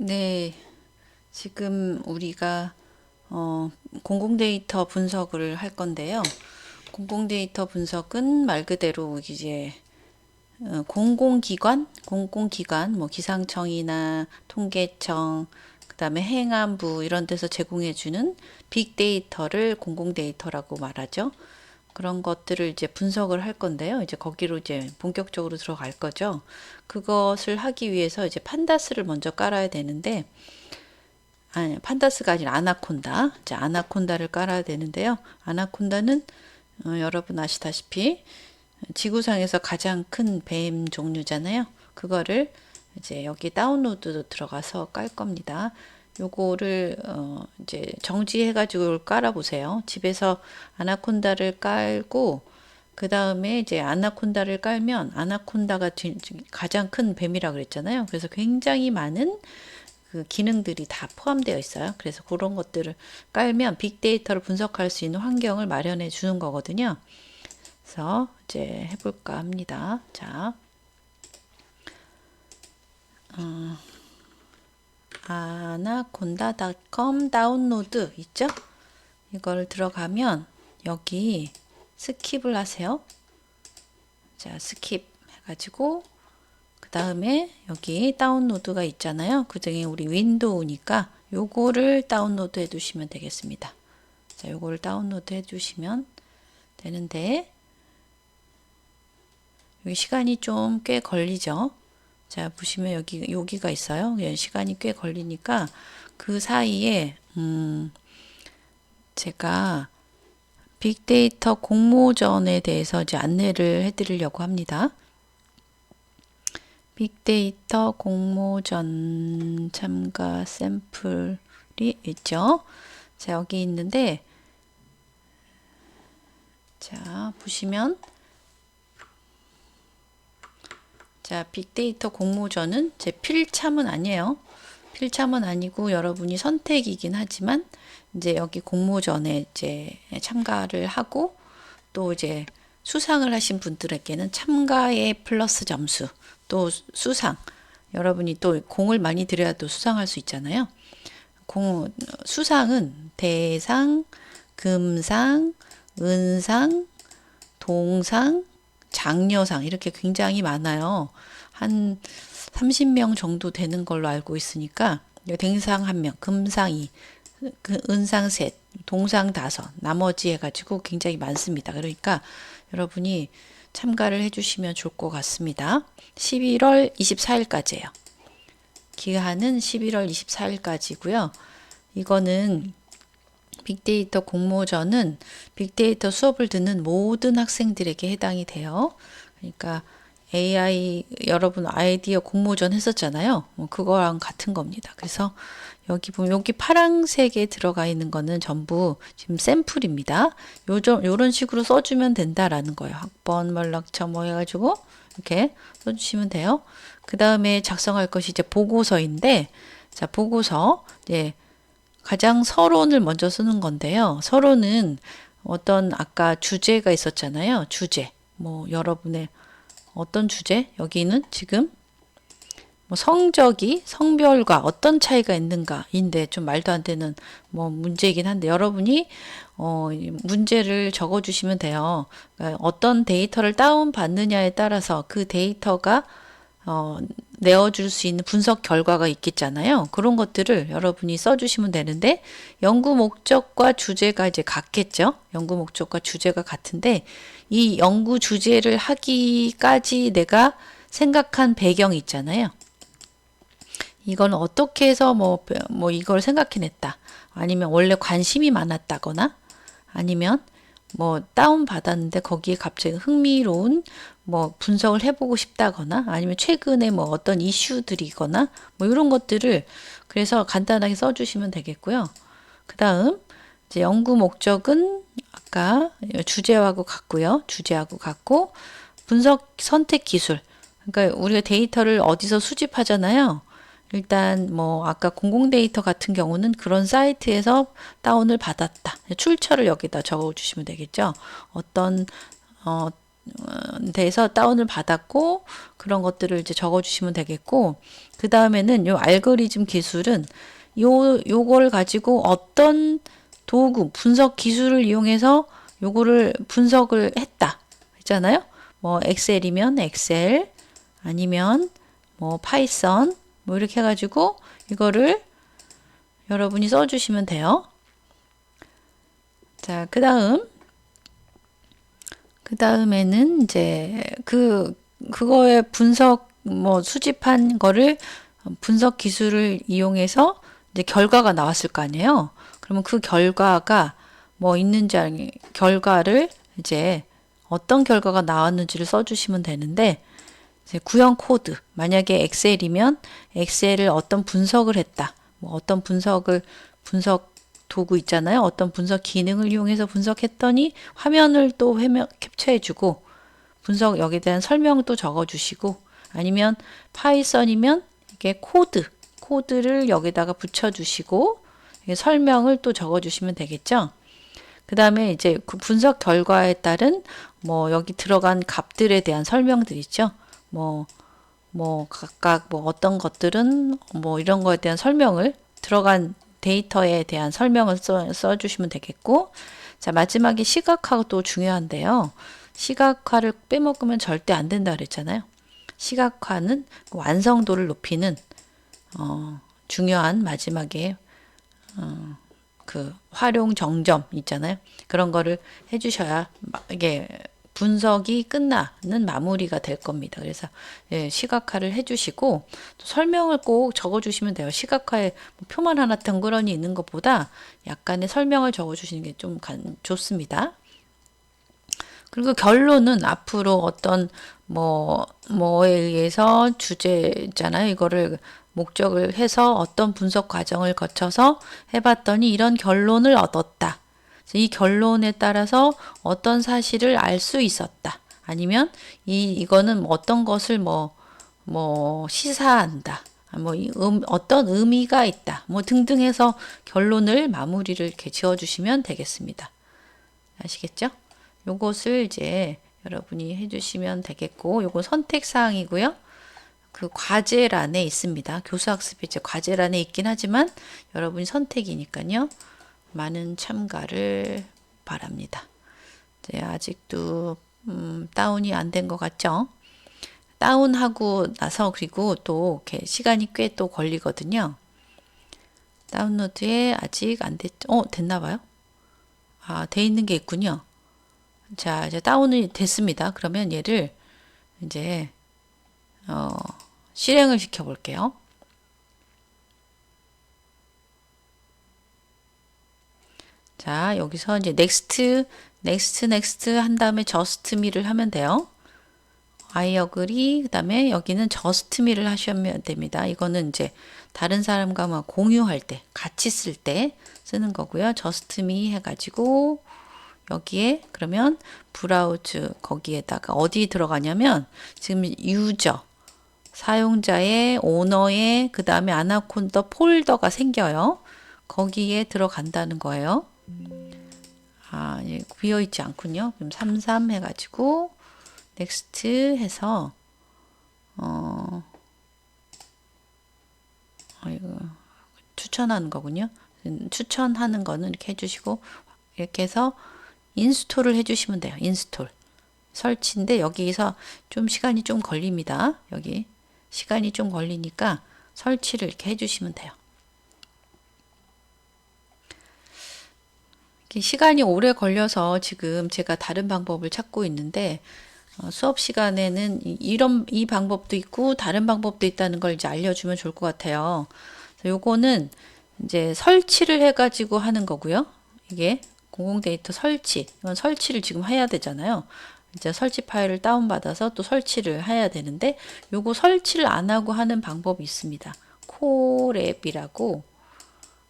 네, 지금 우리가 공공데이터 분석을 할 건데요. 공공데이터 분석은 말 그대로 이제 공공기관, 뭐 기상청이나 통계청, 그다음에 행안부 이런 데서 제공해주는 빅데이터를 공공데이터라고 말하죠. 그런 것들을 이제 분석을 할 건데요. 이제 거기로 이제 본격적으로 들어갈 거죠. 그것을 하기 위해서 이제 판다스를 먼저 깔아야 되는데, 아니, 판다스가 아니라 아나콘다. 이제 아나콘다를 깔아야 되는데요. 아나콘다는 여러분 아시다시피 지구상에서 가장 큰 뱀 종류잖아요. 그거를 이제 여기 다운로드도 들어가서 깔 겁니다. 요거를 이제 정지해가지고 깔아보세요. 집에서 아나콘다를 깔고 그 다음에 이제 아나콘다를 깔면 아나콘다가 가장 큰 뱀이라 그랬잖아요. 그래서 굉장히 많은 그 기능들이 다 포함되어 있어요. 그래서 그런 것들을 깔면 빅데이터를 분석할 수 있는 환경을 마련해 주는 거거든요. 그래서 이제 해볼까 합니다. 자, anaconda.com 다운로드 있죠? 이걸 들어가면 여기 스킵을 하세요. 자, 스킵 해가지고 그 다음에 여기 다운로드가 있잖아요. 그 중에 우리 윈도우니까 요거를 다운로드 해 두시면 되겠습니다. 자, 요거를 다운로드 해 주시면 되는데 여기 시간이 좀 꽤 걸리죠. 자, 보시면 여기가 있어요. 시간이 꽤 걸리니까 그 사이에 제가 빅데이터 공모전에 대해서 이제 안내를 해드리려고 합니다. 빅데이터 공모전 참가 샘플이 있죠. 자, 여기 있는데, 자, 보시면, 자, 빅데이터 공모전은 제 필참은 아니에요. 필참은 아니고 여러분이 선택이긴 하지만, 이제 여기 공모전에 이제 참가를 하고, 또 이제 수상을 하신 분들에게는 참가의 플러스 점수, 또 수상, 여러분이 또 공을 많이 들여야 또 수상할 수 있잖아요. 수상은 대상, 금상, 은상, 동상, 장려상 이렇게 굉장히 많아요. 한 30명 정도 되는 걸로 알고 있으니까 대상 1명, 금상 2, 은상 셋, 동상 5, 나머지 해가지고 굉장히 많습니다. 그러니까 여러분이 참가를 해주시면 좋을 것 같습니다. 11월 24일까지예요. 기한은 11월 24일까지고요. 이거는 빅데이터 공모전은 빅데이터 수업을 듣는 모든 학생들에게 해당이 돼요. 그러니까 AI 여러분 아이디어 공모전 했었잖아요. 그거랑 같은 겁니다. 그래서 여기 보면 여기 파란색에 들어가 있는 거는 전부 지금 샘플입니다. 요런 식으로 써주면 된다라는 거예요. 학번, 연락처 뭐 해가지고 이렇게 써주시면 돼요. 그 다음에 작성할 것이 이제 보고서인데, 자, 보고서, 이제 가장 서론을 먼저 쓰는 건데요. 서론은 어떤 아까 주제가 있었잖아요. 주제. 뭐 여러분의 어떤 주제? 여기는 지금 뭐 성별과 어떤 차이가 있는가인데 좀 말도 안 되는 뭐 문제이긴 한데 여러분이 문제를 적어 주시면 돼요. 그러니까 어떤 데이터를 다운 받느냐에 따라서 그 데이터가 내어줄 수 있는 분석 결과가 있겠잖아요. 그런 것들을 여러분이 써주시면 되는데 연구 목적과 주제가 이제 같겠죠. 연구 목적과 주제가 같은데 이 연구 주제를 하기까지 내가 생각한 배경이 있잖아요. 이건 어떻게 해서 뭐 이걸 생각해냈다. 아니면 원래 관심이 많았다거나 아니면 뭐 다운 받았는데 거기에 갑자기 흥미로운 뭐 분석을 해보고 싶다거나 아니면 최근에 뭐 어떤 이슈들이거나 뭐 이런 것들을 그래서 간단하게 써주시면 되겠고요. 그 다음 이제 연구 목적은 아까 주제하고 같고요. 주제하고 같고 분석 선택 기술. 그러니까 우리가 데이터를 어디서 수집하잖아요. 일단 뭐 아까 공공데이터 같은 경우는 그런 사이트에서 다운을 받았다. 출처를 여기다 적어 주시면 되겠죠. 어떤 돼서 다운을 받았고 그런 것들을 이제 적어 주시면 되겠고, 그 다음에는 요 알고리즘 기술은 요걸 가지고 어떤 도구 분석 기술을 이용해서 요거를 분석을 했다 했잖아요. 뭐 엑셀이면 엑셀, 아니면 뭐 파이썬, 뭐 이렇게 해가지고 이거를 여러분이 써주시면 돼요. 자, 그 다음에는 이제 그거의 분석, 뭐 수집한 거를 분석 기술을 이용해서 이제 결과가 나왔을 거 아니에요. 그러면 그 결과가 뭐 있는지, 결과를 이제 어떤 결과가 나왔는지를 써주시면 되는데, 이제 구형 코드, 만약에 엑셀이면 엑셀을 어떤 분석을 했다. 뭐 어떤 분석 도구 있잖아요. 어떤 분석 기능을 이용해서 분석했더니 화면을 또 캡처해주고 분석 여기에 대한 설명도 적어주시고, 아니면 파이썬이면 이게 코드를 여기다가 붙여주시고 설명을 또 적어주시면 되겠죠. 그 다음에 이제 그 분석 결과에 따른 뭐 여기 들어간 값들에 대한 설명들 있죠. 각각 뭐 어떤 것들은 뭐 이런 거에 대한 설명을, 들어간 데이터에 대한 설명을 써주시면 되겠고, 자, 마지막에 시각화도 중요한데요. 시각화를 빼먹으면 절대 안 된다 그랬잖아요. 시각화는 완성도를 높이는 중요한 마지막에 그 활용 정점 있잖아요. 그런 거를 해주셔야 이게 분석이 끝나는 마무리가 될 겁니다. 그래서 예, 시각화를 해주시고 또 설명을 꼭 적어주시면 돼요. 시각화에 뭐 표만 하나 덩그러니 있는 것보다 약간의 설명을 적어주시는 게 좀 좋습니다. 그리고 결론은 앞으로 어떤 뭐에 의해서 주제잖아요. 이거를 목적을 해서 어떤 분석 과정을 거쳐서 해봤더니 이런 결론을 얻었다. 이 결론에 따라서 어떤 사실을 알 수 있었다. 아니면 이거는 어떤 것을 시사한다. 어떤 의미가 있다. 뭐 등등 해서 결론을 마무리를 이렇게 지어주시면 되겠습니다. 아시겠죠? 요것을 이제 여러분이 해주시면 되겠고, 요거 선택사항이고요. 그 과제란에 있습니다. 교수학습이 이제 과제란에 있긴 하지만 여러분이 선택이니까요. 많은 참가를 바랍니다. 네, 아직도 다운이 안 된 것 같죠? 다운하고 나서 그리고 또 이렇게 시간이 꽤 또 걸리거든요. 다운로드에 아직 안 됐죠? 됐나 봐요. 돼 있는 게 있군요. 자, 이제 다운이 됐습니다. 그러면 얘를 이제 실행을 시켜 볼게요. 자, 여기서 이제 next 한 다음에 just me를 하면 돼요. I agree, 그 다음에 여기는 just me를 하시면 됩니다. 이거는 이제 다른 사람과 막 공유할 때, 같이 쓸 때 쓰는 거고요. just me 해가지고 여기에 그러면 브라우즈 거기에다가 어디 들어가냐면 지금 유저, 사용자의, 오너의, 그 다음에 아나콘다 폴더가 생겨요. 거기에 들어간다는 거예요. 예, 비어있지 않군요. 그럼 33 해가지고 넥스트 해서 이거 추천하는 거군요. 추천하는 거는 이렇게 해주시고 이렇게 해서 인스톨을 해주시면 돼요. 인스톨 설치인데 여기서 좀 시간이 좀 걸립니다. 여기 시간이 좀 걸리니까 설치를 이렇게 해주시면 돼요. 시간이 오래 걸려서 지금 제가 다른 방법을 찾고 있는데 수업 시간에는 이 방법도 있고 다른 방법도 있다는 걸 이제 알려주면 좋을 것 같아요. 요거는 이제 설치를 해가지고 하는 거고요. 이게 공공 데이터 설치, 이건 설치를 지금 해야 되잖아요. 이제 설치 파일을 다운받아서 또 설치를 해야 되는데 요거 설치를 안 하고 하는 방법이 있습니다. 콜앱이라고,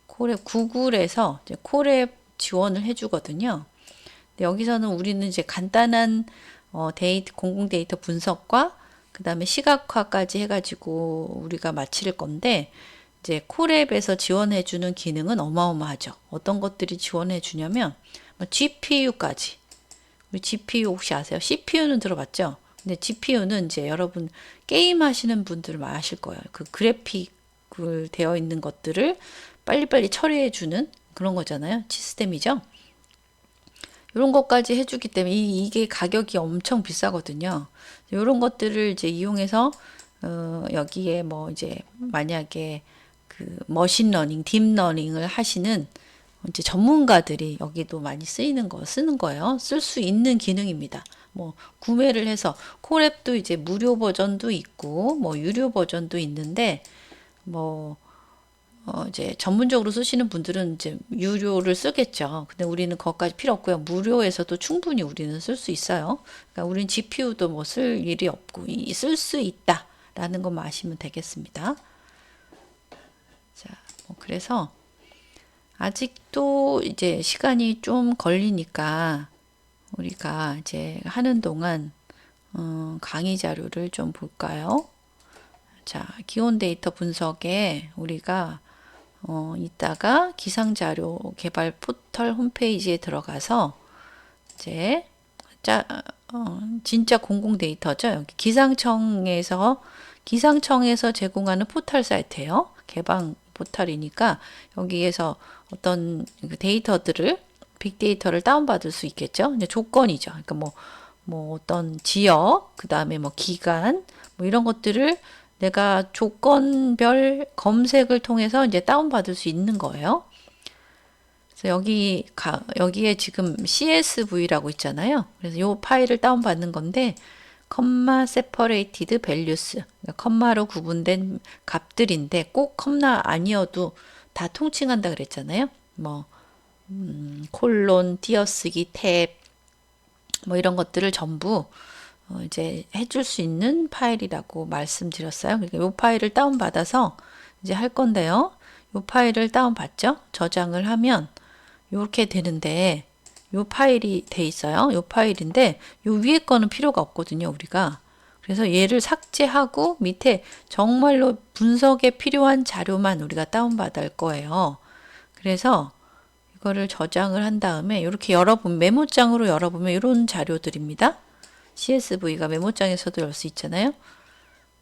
콜앱 구글에서 이제 콜앱 지원을 해주거든요. 여기서는 우리는 이제 간단한 공공 데이터 분석과 그 다음에 시각화까지 해가지고 우리가 마칠 건데, 이제 콜앱에서 지원해주는 기능은 어마어마하죠. 어떤 것들이 지원해주냐면 GPU까지, 우리 GPU 혹시 아세요? CPU는 들어봤죠? 근데 GPU는 이제 여러분 게임 하시는 분들은 아실 거예요. 그 그래픽을 되어 있는 것들을 빨리빨리 처리해 주는 그런 거잖아요. 시스템이죠. 이런 것까지 해주기 때문에 이게 가격이 엄청 비싸거든요. 이런 것들을 이제 이용해서 여기에 뭐 이제 만약에 그 머신러닝, 딥러닝을 하시는 이제 전문가들이 여기도 많이 쓰는 거예요. 쓸 수 있는 기능입니다. 뭐 구매를 해서 콜앱도 이제 무료 버전도 있고 뭐 유료 버전도 있는데 뭐 이제 전문적으로 쓰시는 분들은 이제 유료를 쓰겠죠. 근데 우리는 그것까지 필요 없고요. 무료에서도 충분히 우리는 쓸 수 있어요. 그러니까 우리는 GPU도 뭐 쓸 일이 없고 쓸 수 있다라는 것만 아시면 되겠습니다. 자, 뭐 그래서 아직도 이제 시간이 좀 걸리니까 우리가 이제 하는 동안 강의 자료를 좀 볼까요? 자, 기온 데이터 분석에 우리가 이따가 기상자료 개발 포털 홈페이지에 들어가서 이제 진짜 공공 데이터죠. 여기 기상청에서 제공하는 포털 사이트예요. 개방 포털이니까 여기에서 어떤 데이터들을 빅데이터를 다운받을 수 있겠죠. 이제 조건이죠. 그러니까 뭐 어떤 지역, 그 다음에 뭐 기간, 뭐 이런 것들을 내가 조건별 검색을 통해서 이제 다운받을 수 있는 거예요. 그래서 여기에 지금 CSV라고 있잖아요. 그래서 이 파일을 다운받는 건데, 컴마 separated values, 그러니까 컴마로 구분된 값들인데 꼭 컴마 아니어도 다 통칭한다 그랬잖아요. 뭐 콜론, 띄어쓰기, 탭, 뭐 이런 것들을 전부 이제 해줄 수 있는 파일이라고 말씀드렸어요. 그러니까 이 파일을 다운받아서 이제 할 건데요. 이 파일을 다운받죠. 저장을 하면 이렇게 되는데 이 파일이 돼 있어요. 이 파일인데 이 위에 거는 필요가 없거든요. 우리가. 그래서 얘를 삭제하고 밑에 정말로 분석에 필요한 자료만 우리가 다운받을 거예요. 그래서 이거를 저장을 한 다음에 이렇게 열어보면 메모장으로 열어보면 이런 자료들입니다. CSV가 메모장에서도 열 수 있잖아요.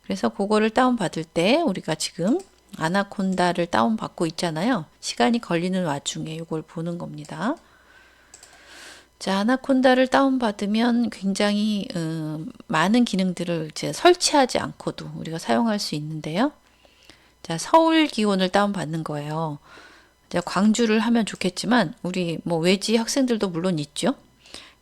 그래서 그거를 다운받을 때 우리가 지금 아나콘다를 다운받고 있잖아요. 시간이 걸리는 와중에 이걸 보는 겁니다. 자, 아나콘다를 다운받으면 굉장히 많은 기능들을 이제 설치하지 않고도 우리가 사용할 수 있는데요. 자, 서울 기온을 다운받는 거예요. 광주를 하면 좋겠지만 우리 뭐 외지 학생들도 물론 있죠.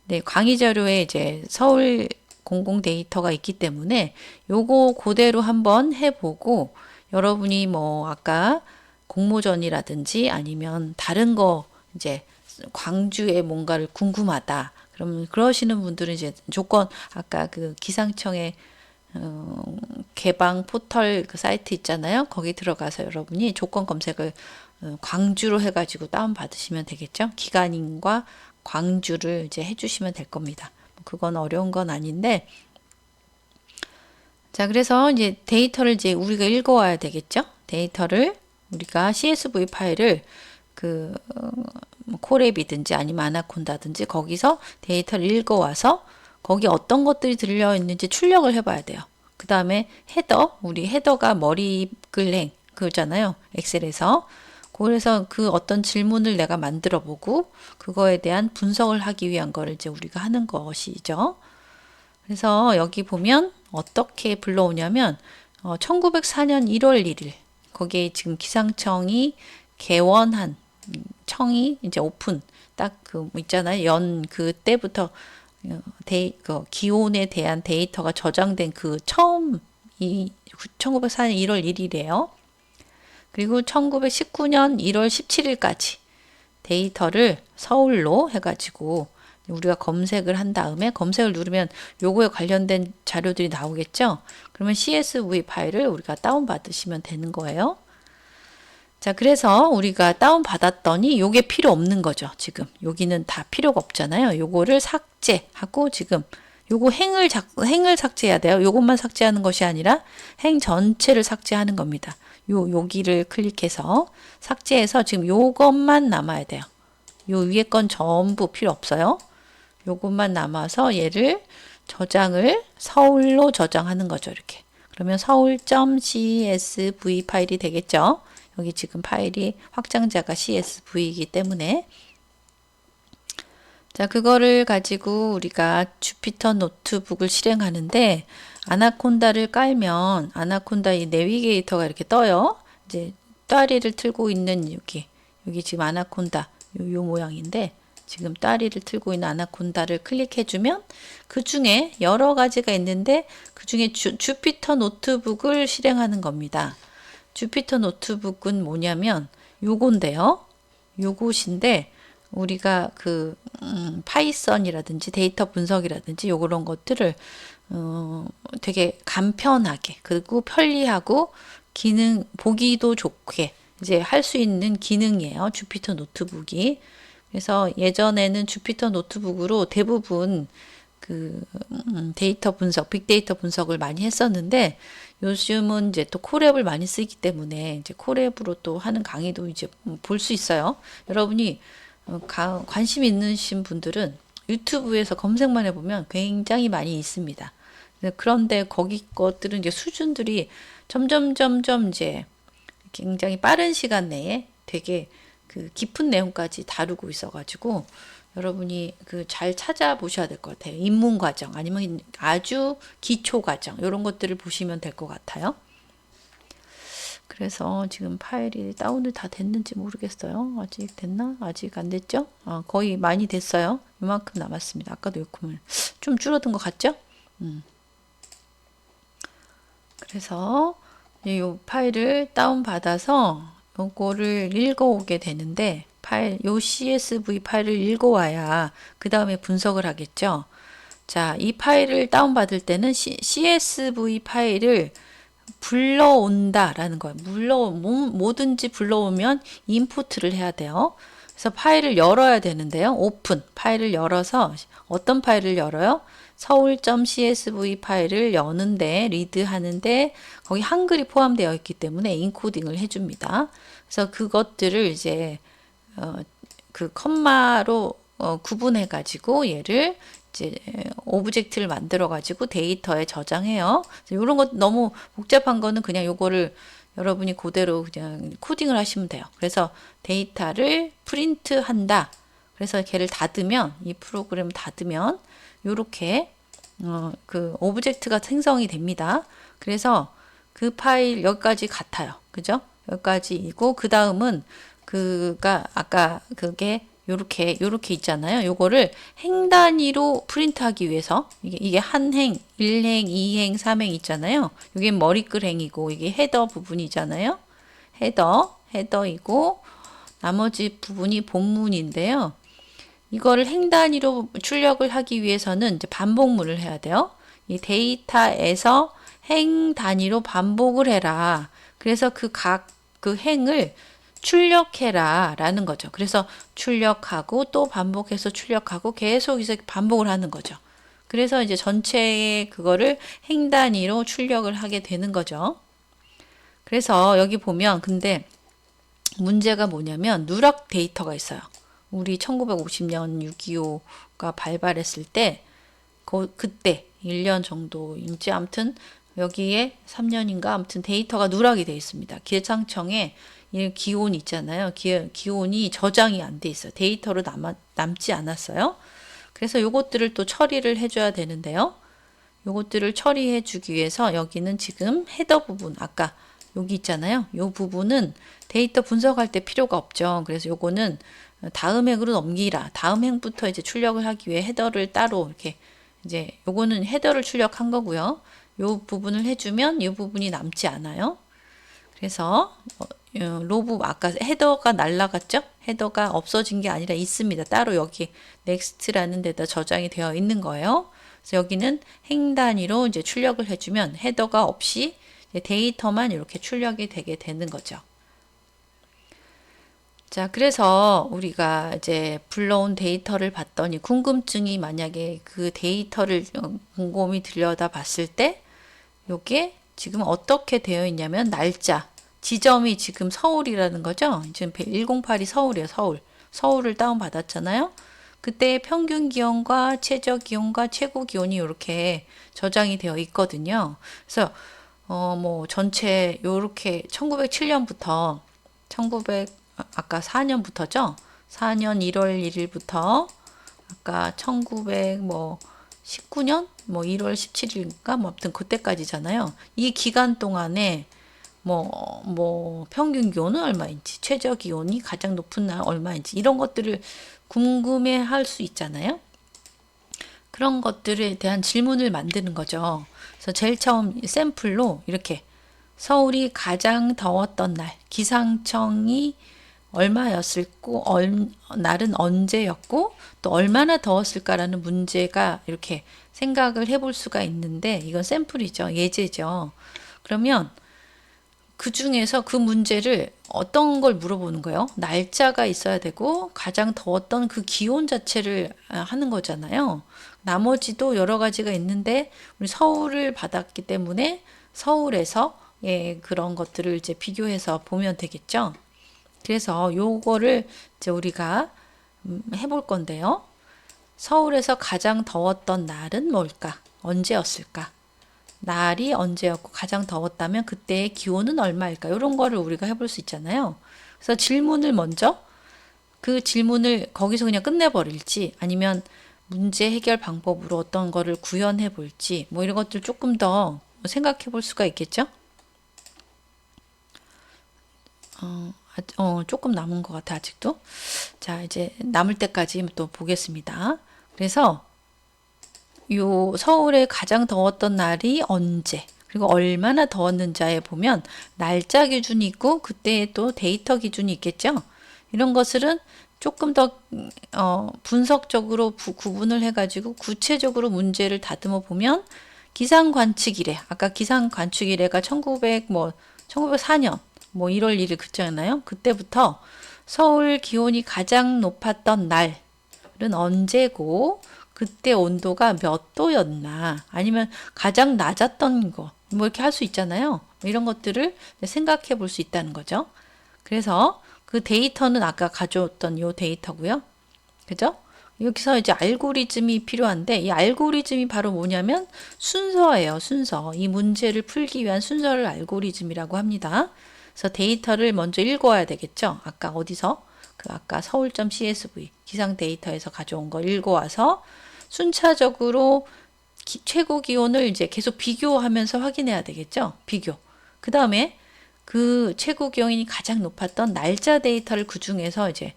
네, 강의 자료에 이제 서울 공공 데이터가 있기 때문에 요거 그대로 한번 해보고 여러분이 뭐 아까 공모전이라든지 아니면 다른 거 이제 광주에 뭔가를 궁금하다. 그러면 그러시는 분들은 이제 조건 아까 그 기상청의 개방 포털 그 사이트 있잖아요. 거기 들어가서 여러분이 조건 검색을 광주로 해가지고 다운 받으시면 되겠죠. 기간인과 광주를 이제 해주시면 될 겁니다. 그건 어려운 건 아닌데, 자, 그래서 이제 데이터를 이제 우리가 읽어와야 되겠죠. 데이터를 우리가 CSV 파일을 그 콜앱이든지 아니면 아나콘다든지 거기서 데이터를 읽어와서 거기 어떤 것들이 들려 있는지 출력을 해봐야 돼요. 그 다음에 우리 헤더가 머리글행 그거잖아요. 엑셀에서. 그래서 그 어떤 질문을 내가 만들어 보고 그거에 대한 분석을 하기 위한 거를 이제 우리가 하는 것이죠. 그래서 여기 보면 어떻게 불러오냐면 1904년 1월 1일 거기에 지금 기상청이 개원한 청이 이제 오픈 딱 그 있잖아요. 그때부터 그 기온에 대한 데이터가 저장된 그 처음 1904년 1월 1일이에요. 그리고 1919년 1월 17일까지 데이터를 서울로 해가지고 우리가 검색을 한 다음에 검색을 누르면 요거에 관련된 자료들이 나오겠죠. 그러면 CSV 파일을 우리가 다운받으시면 되는 거예요. 자, 그래서 우리가 다운받았더니 요게 필요 없는 거죠. 지금 여기는 다 필요가 없잖아요. 요거를 삭제하고 지금 요거 행을 삭제해야 돼요. 요것만 삭제하는 것이 아니라 행 전체를 삭제하는 겁니다. 여기를 클릭해서 삭제해서 지금 요것만 남아야 돼요. 요 위에 건 전부 필요 없어요. 요것만 남아서 얘를 저장을 서울로 저장하는 거죠. 이렇게. 그러면 서울.csv 파일이 되겠죠. 여기 지금 파일이 확장자가 csv이기 때문에 자, 그거를 가지고 우리가 주피터 노트북을 실행하는데 아나콘다를 깔면 아나콘다 이 내비게이터가 이렇게 떠요. 이제 따리를 틀고 있는 여기 지금 아나콘다 요 모양인데 지금 따리를 틀고 있는 아나콘다를 클릭해주면 그 중에 여러 가지가 있는데 그 중에 주피터 노트북을 실행하는 겁니다. 주피터 노트북은 뭐냐면 요건데요. 요것인데 우리가 그 파이썬이라든지 데이터 분석이라든지 요런 것들을 되게 간편하게 그리고 편리하고 기능 보기도 좋게 이제 할 수 있는 기능이에요. 주피터 노트북이. 그래서 예전에는 주피터 노트북으로 대부분 그 데이터 분석, 빅데이터 분석을 많이 했었는데 요즘은 이제 또 콜앱을 많이 쓰기 때문에 이제 콜앱으로 또 하는 강의도 이제 볼 수 있어요. 여러분이 관심 있으신 분들은 유튜브에서 검색만 해보면 굉장히 많이 있습니다. 그런데 거기 것들은 이제 수준들이 점점 이제 굉장히 빠른 시간 내에 되게 그 깊은 내용까지 다루고 있어가지고 여러분이 그 잘 찾아보셔야 될 것 같아요. 입문 과정 아니면 아주 기초 과정 이런 것들을 보시면 될 것 같아요. 그래서 지금 파일이 다운이 다 됐는지 모르겠어요. 아직 됐나? 아직 안 됐죠? 거의 많이 됐어요. 이만큼 남았습니다. 아까도 요금을 좀 줄어든 것 같죠? 그래서 이 파일을 다운받아서 요거를 읽어오게 되는데 요 CSV 파일을 읽어와야 그 다음에 분석을 하겠죠. 자, 이 파일을 다운받을 때는 CSV 파일을 불러온다라는 거예요. 뭐든지 불러오면 인풋을 해야 돼요. 그래서 파일을 열어야 되는데요. 오픈 파일을 열어서 어떤 파일을 열어요? 서울.csv 파일을 여는데 리드하는데 거기 한글이 포함되어 있기 때문에 인코딩을 해줍니다. 그래서 그것들을 이제 그 컴마로 구분해 가지고 얘를 이제 오브젝트를 만들어 가지고 데이터에 저장해요. 이런 것 너무 복잡한 거는 그냥 요거를 여러분이 그대로 그냥 코딩을 하시면 돼요. 그래서 데이터를 프린트 한다. 그래서 걔를 닫으면 이 프로그램 닫으면 요렇게 그 오브젝트가 생성이 됩니다. 그래서 그 파일 여기까지 같아요. 그죠? 여기까지이고 그 다음은 그가 아까 그게 요렇게 있잖아요. 요거를 행 단위로 프린트하기 위해서 이게 한 행, 1행, 2행, 3행 있잖아요. 이게 머리글 행이고 이게 헤더 부분이잖아요. 헤더이고 나머지 부분이 본문인데요. 이거를 행 단위로 출력을 하기 위해서는 이제 반복문을 해야 돼요. 이 데이터에서 행 단위로 반복을 해라. 그래서 그 행을 출력해라 라는 거죠. 그래서 출력하고 또 반복해서 출력하고 계속 이제 반복을 하는 거죠. 그래서 이제 전체의 그거를 행 단위로 출력을 하게 되는 거죠. 그래서 여기 보면 근데 문제가 뭐냐면 누락 데이터가 있어요. 우리 1950년 6.25가 발발했을 때 그때 1년 정도인지 아무튼 여기에 3년인가 아무튼 데이터가 누락이 되어 있습니다. 기상청에 기온 있잖아요. 기온이 저장이 안 돼 있어요. 데이터로 남지 않았어요. 그래서 요것들을 또 처리를 해줘야 되는데요. 요것들을 처리해 주기 위해서 여기는 지금 헤더 부분 아까 여기 있잖아요. 요 부분은 데이터 분석할 때 필요가 없죠. 그래서 요거는 다음 행으로 넘기라. 다음 행부터 이제 출력을 하기 위해 헤더를 따로 이렇게 이제 요거는 헤더를 출력한 거고요. 요 부분을 해주면 이 부분이 남지 않아요. 그래서 로브 아까 헤더가 날라갔죠? 헤더가 없어진 게 아니라 있습니다. 따로 여기 넥스트라는 데다 저장이 되어 있는 거예요. 그래서 여기는 행 단위로 이제 출력을 해주면 헤더가 없이 데이터만 이렇게 출력이 되게 되는 거죠. 자, 그래서 우리가 이제 불러온 데이터를 봤더니 궁금증이 만약에 그 데이터를 곰곰이 들여다 봤을 때 요게 지금 어떻게 되어 있냐면 날짜, 지점이 지금 서울이라는 거죠. 지금 108이 서울이에요. 서울을 다운받았잖아요. 그때 평균 기온과 최저 기온과 최고 기온이 이렇게 저장이 되어 있거든요. 그래서 뭐 전체 요렇게 1907년부터 1900 아까 4년부터죠. 4년 1월 1일부터 아까 1900 뭐 19년 뭐 1월 17일인가 뭐 아무튼 그때까지잖아요. 이 기간 동안에 뭐 평균 기온은 얼마인지, 최저 기온이 가장 높은 날 얼마인지 이런 것들을 궁금해 할 수 있잖아요. 그런 것들에 대한 질문을 만드는 거죠. 그래서 제일 처음 샘플로 이렇게 서울이 가장 더웠던 날, 기상청이 얼마였을고, 날은 언제였고, 또 얼마나 더웠을까라는 문제가 이렇게 생각을 해볼 수가 있는데, 이건 샘플이죠. 예제죠. 그러면 그 중에서 그 문제를 어떤 걸 물어보는 거예요? 날짜가 있어야 되고 가장 더웠던 그 기온 자체를 하는 거잖아요. 나머지도 여러 가지가 있는데 우리 서울을 받았기 때문에 서울에서 그런 것들을 이제 비교해서 보면 되겠죠. 그래서 요거를 이제 우리가 해볼 건데요. 서울에서 가장 더웠던 날은 뭘까? 언제였을까? 날이 언제였고 가장 더웠다면 그때의 기온은 얼마일까? 이런 거를 우리가 해볼 수 있잖아요. 그래서 질문을 먼저 그 질문을 거기서 그냥 끝내버릴지 아니면 문제 해결 방법으로 어떤 거를 구현해 볼지 뭐 이런 것들 조금 더 생각해 볼 수가 있겠죠? 조금 남은 것 같아 아직도. 자, 이제 남을 때까지 또 보겠습니다. 그래서 요 서울에 가장 더웠던 날이 언제 그리고 얼마나 더웠는지에 보면 날짜 기준이 있고 그때 또 데이터 기준이 있겠죠. 이런 것들은 조금 더 분석적으로 구분을 해가지고 구체적으로 문제를 다듬어 보면 기상 관측 이래 아까 기상 관측 이래가 1904년 뭐 1월 1일 그잖아요. 그때부터 서울 기온이 가장 높았던 날은 언제고 그때 온도가 몇 도였나 아니면 가장 낮았던 거 뭐 이렇게 할 수 있잖아요. 이런 것들을 생각해 볼 수 있다는 거죠. 그래서 그 데이터는 아까 가져왔던 요 데이터고요. 그죠? 여기서 이제 알고리즘이 필요한데 이 알고리즘이 바로 뭐냐면 순서예요. 순서. 이 문제를 풀기 위한 순서를 알고리즘이라고 합니다. 그래서 데이터를 먼저 읽어야 되겠죠. 아까 어디서? 그 아까 서울.csv 기상 데이터에서 가져온 거 읽어와서 순차적으로 최고 기온을 이제 계속 비교하면서 확인해야 되겠죠. 비교. 그 다음에 그 최고 기온이 가장 높았던 날짜 데이터를 그 중에서 이제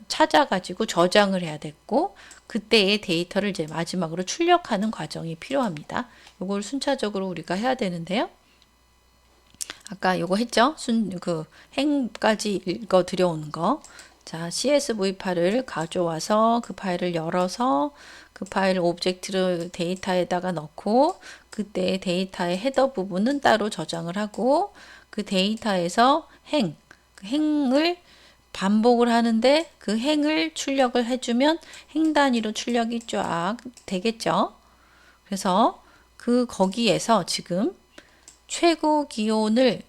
찾아가지고 저장을 해야 됐고 그때의 데이터를 이제 마지막으로 출력하는 과정이 필요합니다. 이걸 순차적으로 우리가 해야 되는데요. 아까 요거 했죠? 그 행까지 읽어 들여오는 거. 자, CSV 파일을 가져와서 그 파일을 열어서 그 파일을 오브젝트를 데이터에다가 넣고 그때 데이터의 헤더 부분은 따로 저장을 하고 그 데이터에서 그 행을 반복을 하는데 그 행을 출력을 해주면 행 단위로 출력이 쫙 되겠죠. 그래서 그 거기에서 지금 최고 기온이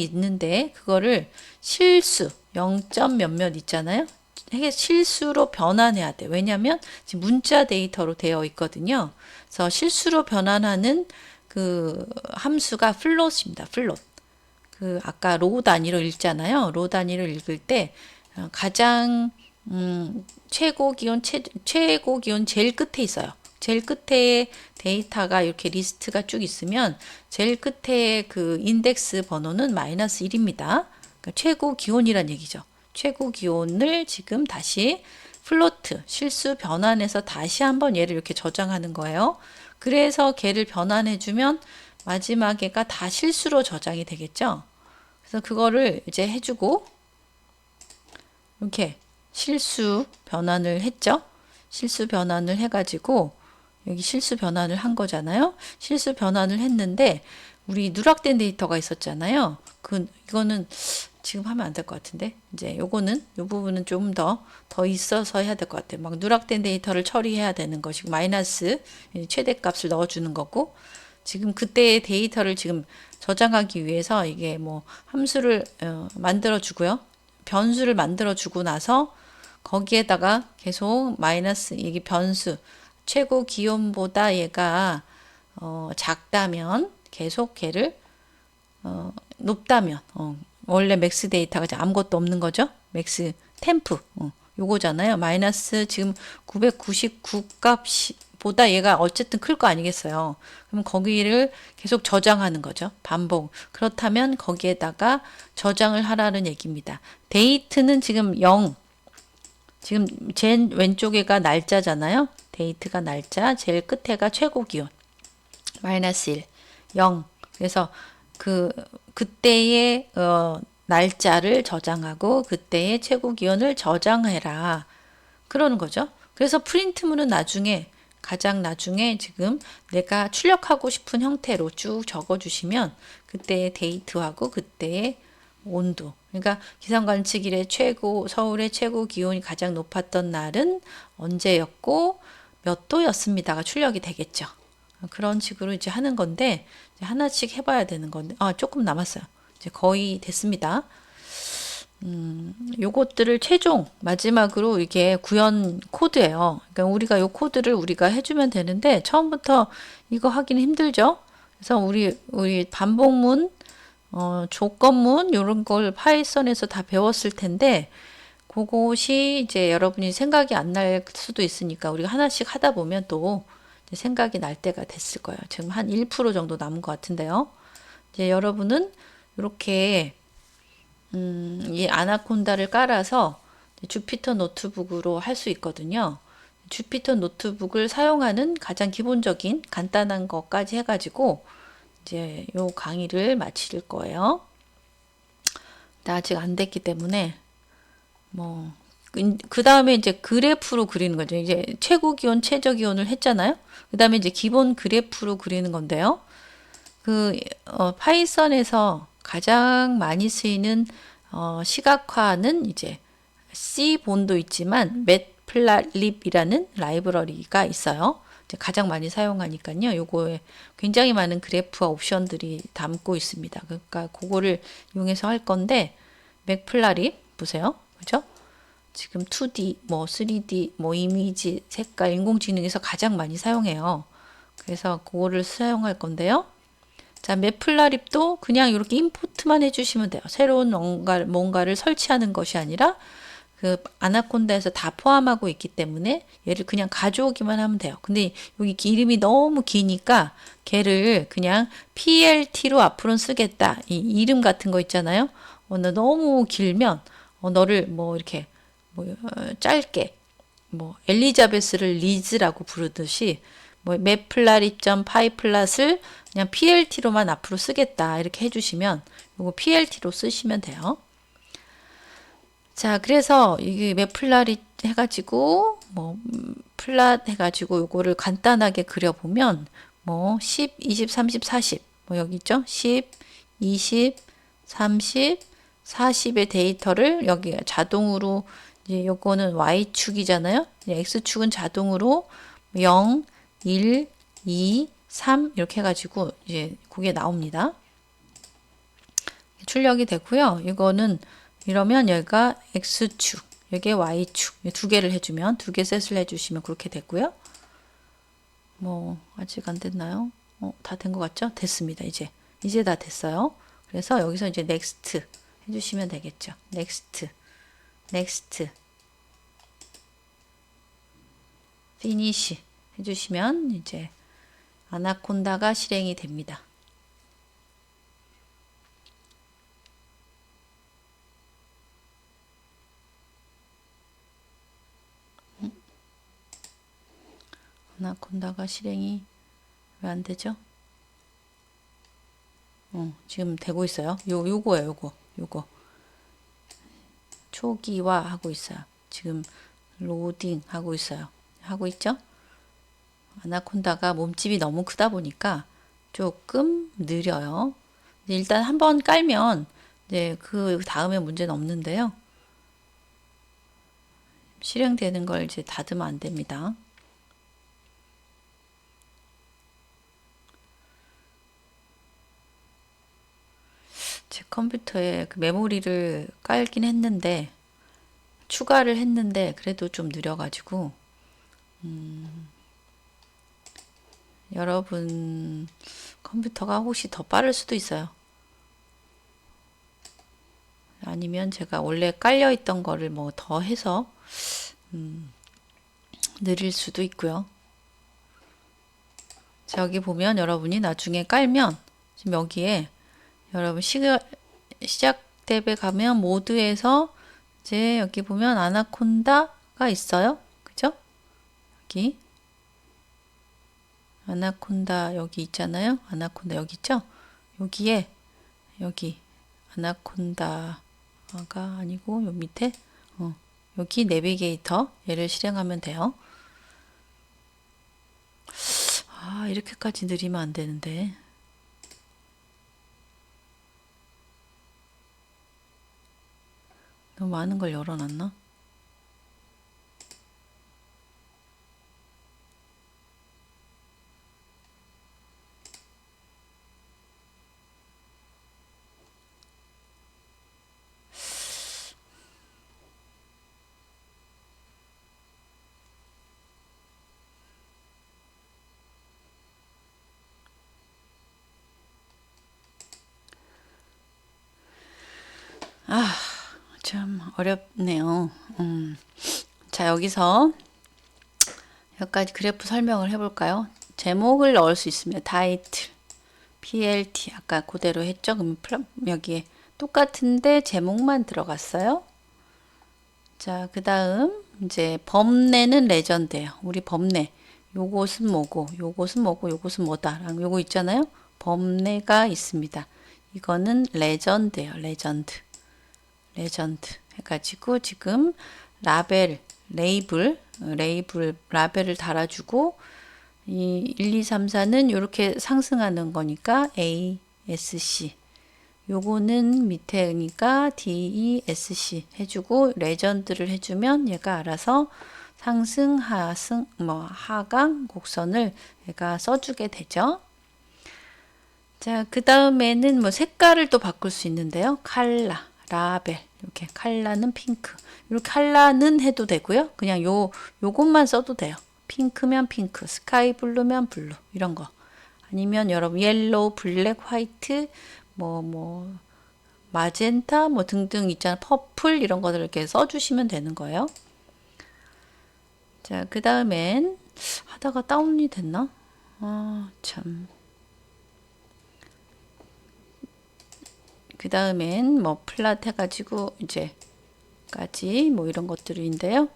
있는데 그거를 실수 0점 몇몇 있잖아요. 이게 실수로 변환해야 돼. 왜냐하면 지금 문자 데이터로 되어 있거든요. 그래서 실수로 변환하는 그 함수가 플롯입니다. 플롯. 그 아까 로 단위로 읽잖아요. 로 단위로 읽을 때 가장 최고 기온 제일 끝에 있어요. 제일 끝에 데이터가 이렇게 리스트가 쭉 있으면 제일 끝에 그 인덱스 번호는 -1입니다. 그러니까 최고 기온이란 얘기죠. 최고 기온을 지금 다시 플로트 실수 변환해서 다시 한번 얘를 이렇게 저장하는 거예요. 그래서 걔를 변환해 주면 마지막에가 다 실수로 저장이 되겠죠. 그래서 그거를 이제 해주고 이렇게 실수 변환을 했죠. 실수 변환을 해가지고 여기 실수 변환을 한 거잖아요. 실수 변환을 했는데 우리 누락된 데이터가 있었잖아요. 이거는 지금 하면 안 될 것 같은데 이제 요거는 요 부분은 좀 더 있어서 해야 될 것 같아요. 막 누락된 데이터를 처리해야 되는 거 지금 마이너스 최대값을 넣어주는 거고 지금 그때의 데이터를 지금 저장하기 위해서 이게 뭐 함수를 만들어 주고요. 변수를 만들어 주고 나서 거기에다가 계속 마이너스 이게 변수 최고 기온보다 얘가 작다면 계속 걔를 높다면 원래 맥스 데이터가 이제 아무것도 없는 거죠. 맥스 템프 요거잖아요. 마이너스 지금 999 값보다 얘가 어쨌든 클 거 아니겠어요. 그럼 거기를 계속 저장하는 거죠. 반복. 그렇다면 거기에다가 저장을 하라는 얘기입니다. 데이트는 지금 0. 지금 제일 왼쪽에가 날짜잖아요. 데이트가 날짜, 제일 끝에가 최고 기온. 마이너스 1, 0. 그래서 그때의 날짜를 저장하고 그때의 최고 기온을 저장해라. 그러는 거죠. 그래서 프린트문은 나중에 가장 나중에 지금 내가 출력하고 싶은 형태로 쭉 적어 주시면 그때의 데이트하고 그때의 온도. 그러니까 기상관측일의 서울의 최고 기온이 가장 높았던 날은 언제였고 몇 도였습니다가 출력이 되겠죠. 그런 식으로 이제 하는 건데 이제 하나씩 해봐야 되는 건데 조금 남았어요. 이제 거의 됐습니다. 요것들을 최종 마지막으로 이게 구현 코드예요. 그러니까 우리가 요 코드를 우리가 해주면 되는데 처음부터 이거 하기는 힘들죠. 그래서 우리 반복문, 조건문 이런 걸 파이썬에서 다 배웠을 텐데 그것이 이제 여러분이 생각이 안 날 수도 있으니까 우리가 하나씩 하다 보면 또 생각이 날 때가 됐을 거예요. 지금 한 1% 정도 남은 것 같은데요. 이제 여러분은 이렇게 이 아나콘다를 깔아서 주피터 노트북으로 할 수 있거든요. 주피터 노트북을 사용하는 가장 기본적인 간단한 것까지 해가지고 이제 요 강의를 마칠 거예요. 근데 아직 안 됐기 때문에 뭐 그 다음에 이제 그래프로 그리는 거죠. 이제 최고 기온, 최저 기온을 했잖아요. 그 다음에 이제 기본 그래프로 그리는 건데요. 파이썬에서 가장 많이 쓰이는 시각화는 이제 C본도 있지만 매플립이라는 라이브러리가 있어요. 이제 가장 많이 사용하니까요. 요거에 굉장히 많은 그래프와 옵션들이 담고 있습니다. 그러니까 그거를 이용해서 할 건데 매플립 보세요. 그죠? 지금 2D, 뭐 3D, 뭐 이미지, 색깔, 인공지능에서 가장 많이 사용해요. 그래서 그거를 사용할 건데요. 자, 매플라립도 그냥 이렇게 임포트만 해주시면 돼요. 새로운 뭔가를 설치하는 것이 아니라 그 아나콘다에서 다 포함하고 있기 때문에 얘를 그냥 가져오기만 하면 돼요. 근데 여기 이름이 너무 기니까 걔를 그냥 PLT로 앞으로는 쓰겠다. 이 이름 같은 거 있잖아요. 너무 길면 너를 뭐 이렇게 짧게 뭐 엘리자베스를 리즈라고 부르듯이 뭐 매플라립.파이플랏을 그냥 PLT로만 앞으로 쓰겠다 이렇게 해주시면 이거 PLT로 쓰시면 돼요. 자, 그래서 이게 매플라립 해가지고 뭐 플랫 해가지고 요거를 간단하게 그려보면 뭐 10, 20, 30, 40 뭐 여기 있죠? 10, 20, 30, 40의 데이터를 여기 자동으로 이제 요거는 Y축이잖아요. X축은 자동으로 0, 1, 2, 3 이렇게 해가지고 이제 그게 나옵니다. 출력이 되고요. 이거는 이러면 여기가 X축, 여기에 Y축 두 개를 해주면 두 개 셋을 해주시면 그렇게 되고요. 뭐 아직 안 됐나요? 다 된 것 같죠? 됐습니다. 이제 다 됐어요. 그래서 여기서 이제 넥스트 해주시면 되겠죠. 넥스트, 넥스트, 피니시 해주시면 이제 아나콘다가 실행이 됩니다. 아나콘다가 실행이 왜 안 되죠? 지금 되고 있어요. 요거예요, 요거. 초기화 하고 있어요. 지금 로딩 하고 있어요. 하고 있죠? 아나콘다가 몸집이 너무 크다 보니까 조금 느려요. 일단 한번 깔면 이제 그 다음에 문제는 없는데요. 실행되는 걸 이제 닫으면 안 됩니다. 제 컴퓨터에 그 메모리를 깔긴 했는데 추가를 했는데 그래도 좀 느려가지고 여러분 컴퓨터가 혹시 더 빠를 수도 있어요. 아니면 제가 원래 깔려 있던 거를 뭐 더 해서 느릴 수도 있고요. 자, 여기 보면 여러분이 나중에 깔면 지금 여기에 여러분 시작 탭에 가면 모드에서 이제 여기 보면 아나콘다가 있어요. 그죠? 여기 아나콘다 여기 있잖아요. 아나콘다 여기 있죠? 여기에 여기 아나콘다가 아니고 요 밑에 여기 내비게이터 얘를 실행하면 돼요. 아, 이렇게까지 느리면 안 되는데. 너무 많은 걸 열어놨나? 아, 참 어렵네요. 자, 여기서 여기까지 그래프 설명을 해볼까요? 제목을 넣을 수 있으면 타이틀, PLT 아까 그대로 했죠? 그럼 여기에 똑같은데 제목만 들어갔어요. 자, 그 다음 이제 범례는 레전드예요. 우리 범례. 요것은 뭐고, 요것은 뭐고, 요것은 뭐다. 요거 있잖아요. 범례가 있습니다. 이거는 레전드예요. 레전드. 레전드 해가지고 지금 레이블, 라벨을 달아주고 이 1, 2, 3, 4는 이렇게 상승하는 거니까 A, S, C. 요거는 밑에니까 D, E, S, C 해주고 레전드를 해주면 얘가 알아서 상승, 하승, 하강, 곡선을 얘가 써주게 되죠. 자, 그 다음에는 뭐 색깔을 또 바꿀 수 있는데요. 컬러, 라벨, 이렇게 컬러는 핑크. 이렇게 컬러는 해도 되고요. 그냥 요것만 써도 돼요. 핑크면 핑크, 스카이 블루면 블루 이런 거. 아니면 여러분 옐로우, 블랙, 화이트, 마젠타 등등 있잖아요. 퍼플 이런 것들 이렇게 써주시면 되는 거예요. 자, 그 다음엔 하다가 다운이 됐나? 아, 참. 그 다음엔 플랫 해가지고 이제까지 이런 것들인데요.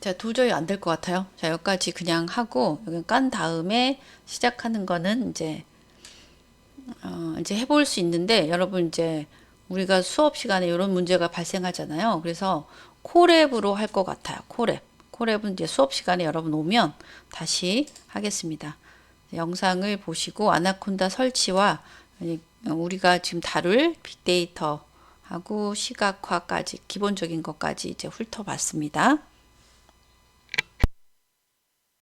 자, 도저히 안 될 것 같아요. 자, 여기까지 그냥 하고 여기 깐 다음에 시작하는 거는 이제 해볼 수 있는데 여러분 이제 우리가 수업 시간에 이런 문제가 발생하잖아요. 그래서 콜앱으로 할 것 같아요. 콜앱은 이제 수업 시간에 여러분 오면 다시 하겠습니다. 영상을 보시고 아나콘다 설치와 우리가 지금 다룰 빅데이터하고 시각화까지 기본적인 것까지 이제 훑어봤습니다.